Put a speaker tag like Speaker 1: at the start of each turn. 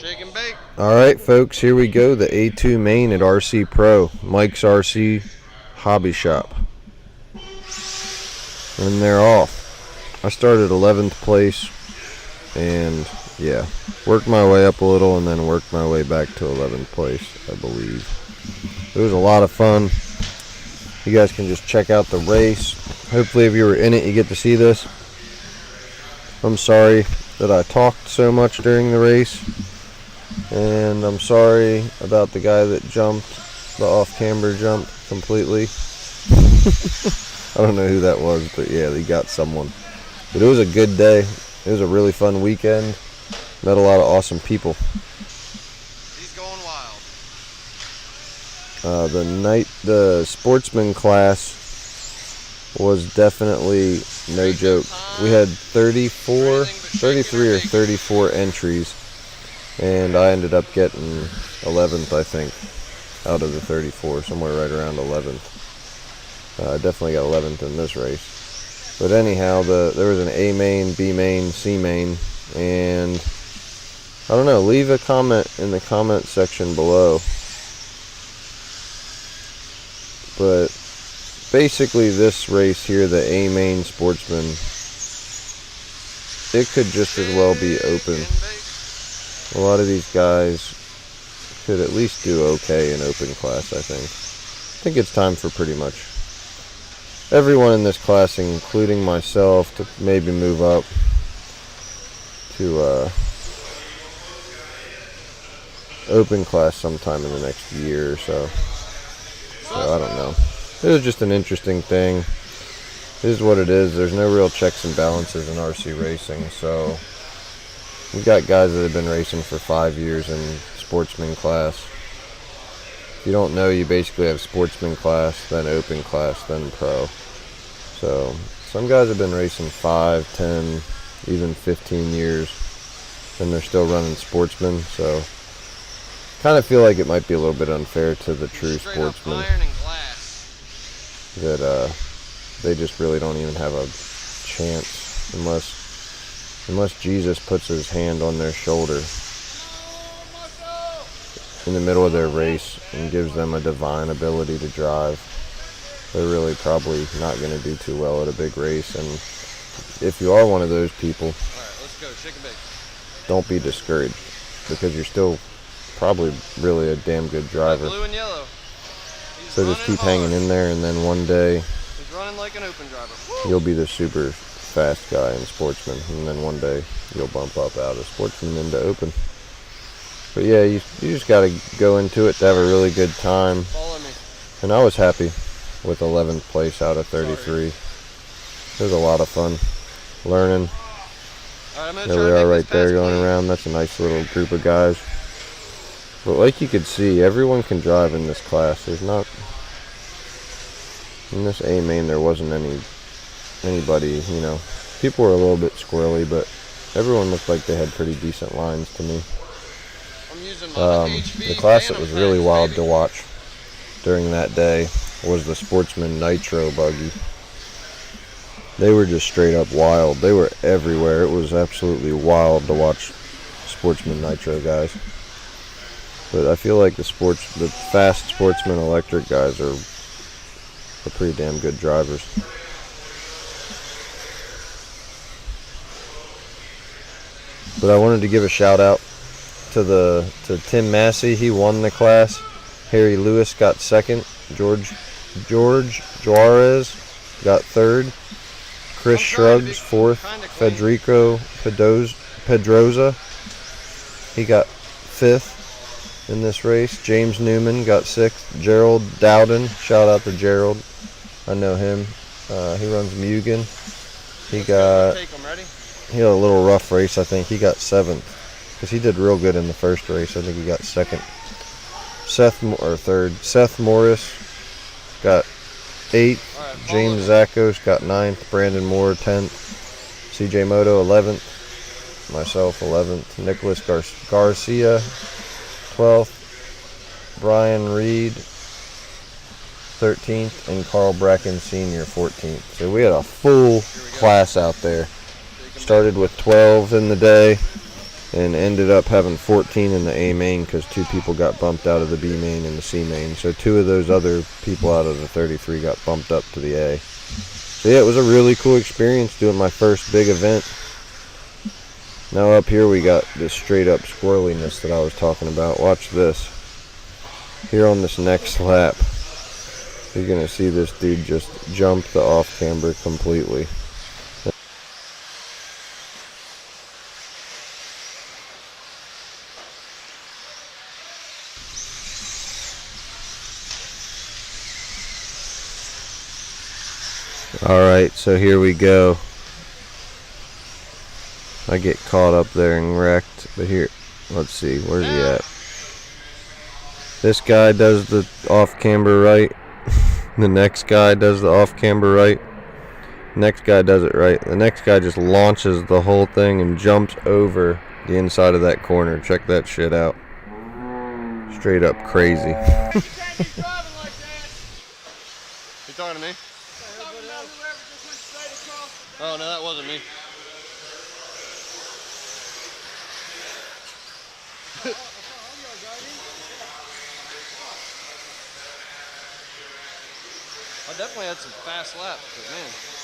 Speaker 1: Shake and bake.
Speaker 2: All right, folks, here we go. The A-2 main at RC Pro, Mike's RC Hobby Shop. And they're off. I started 11th place and, yeah, worked my way up a little and then worked my way back to 11th place, I believe. It was a lot of fun. You guys can just check out the race. Hopefully if you were in it, you get to see this. I'm sorry that I talked so much during the race. And I'm sorry about the guy that jumped, the off-camber jump completely. I don't know who that was, but yeah, he got someone. But it was a good day. It was a really fun weekend. Met a lot of awesome people.
Speaker 1: He's going wild.
Speaker 2: The sportsman class was definitely no joke. We had 33 or 34 entries. And I ended up getting 11th, I think, out of the 34, somewhere right around 11th. I definitely got 11th in this race. But anyhow, there was an A main, B main, C main, and I don't know, leave a comment in the comment section below. But basically this race here, the A main sportsman, it could just as well be open. A lot of these guys could at least do okay in open class, I think. I think it's time for pretty much everyone in this class, including myself, to maybe move up to open class sometime in the next year or so. So I don't know. It was just an interesting thing. This is what it is. There's no real checks and balances in RC racing, so we got guys that have been racing for 5 years in sportsman class. If you don't know, you basically have sportsman class, then open class, then pro. So some guys have been racing 5, 10, even 15 years, and they're still running sportsman. So kind of feel like it might be a little bit unfair to the true sportsmen that they just really don't even have a chance unless Jesus puts his hand on their shoulder in the middle of their race and gives them a divine ability to drive. They're really probably not going to do too well at a big race. And if you are one of those people,
Speaker 1: let's go. Shake and bake.
Speaker 2: Don't be discouraged, because you're still probably really a damn good driver.
Speaker 1: Blue and yellow.
Speaker 2: So just keep hanging in there, and then one day
Speaker 1: he's running like an open driver.
Speaker 2: You'll be the super fast guy in sportsman, and then one day you'll bump up out of sportsman into open. But yeah, you just got to go into it to have a really good time.
Speaker 1: Follow me.
Speaker 2: And I was happy with 11th place out of 33. It was a lot of fun learning.
Speaker 1: All right,
Speaker 2: There we are right there going around. That's a nice little group of guys. But like you could see, everyone can drive in this class. There's not, in this A main, there wasn't anybody, you know. People were a little bit squirrely, but everyone looked like they had pretty decent lines to me. The class that was really wild to watch during that day was the Sportsman Nitro buggy. They were just straight up wild. They were everywhere. It was absolutely wild to watch Sportsman Nitro guys. But I feel like the fast Sportsman electric guys are pretty damn good drivers. But I wanted to give a shout out to Tim Massey. He won the class. Harry Lewis got second. George Juarez got third. Chris Shrugs fourth. Federico Pedroza, he got fifth in this race. James Newman got sixth. Gerald Dowden, shout out to Gerald. I know him. He runs Mugen. He had a little rough race, I think. He got seventh because he did real good in the first race. I think he got second. Third. Seth Morris got 8th. Right, James Zakos got 9th. Brandon Moore 10th. CJ Moto 11th. Myself 11th. Nicholas Garcia 12th. Brian Reed 13th. And Carl Bracken Sr. 14th. So we had a full class out there. Started with 12 in the day. and ended up having 14 in the A main because 2 people got bumped out of the B main and the C main. So 2 of those other people out of the 33 got bumped up to the A. So yeah, it was a really cool experience doing my first big event. Now up here we got this straight up squirreliness that I was talking about. Watch this. Here on this next lap, you're going to see this dude just jump the off camber completely. Alright, so here we go. I get caught up there and wrecked, but here, let's see, where's he at? This guy does the off camber right. The next guy does the off camber right. Next guy does it right. The next guy just launches the whole thing and jumps over the inside of that corner. Check that shit out. Straight up crazy.
Speaker 1: You can't keep driving like that. You talking to me? Oh, no, that wasn't me. I definitely had some fast laps, but man.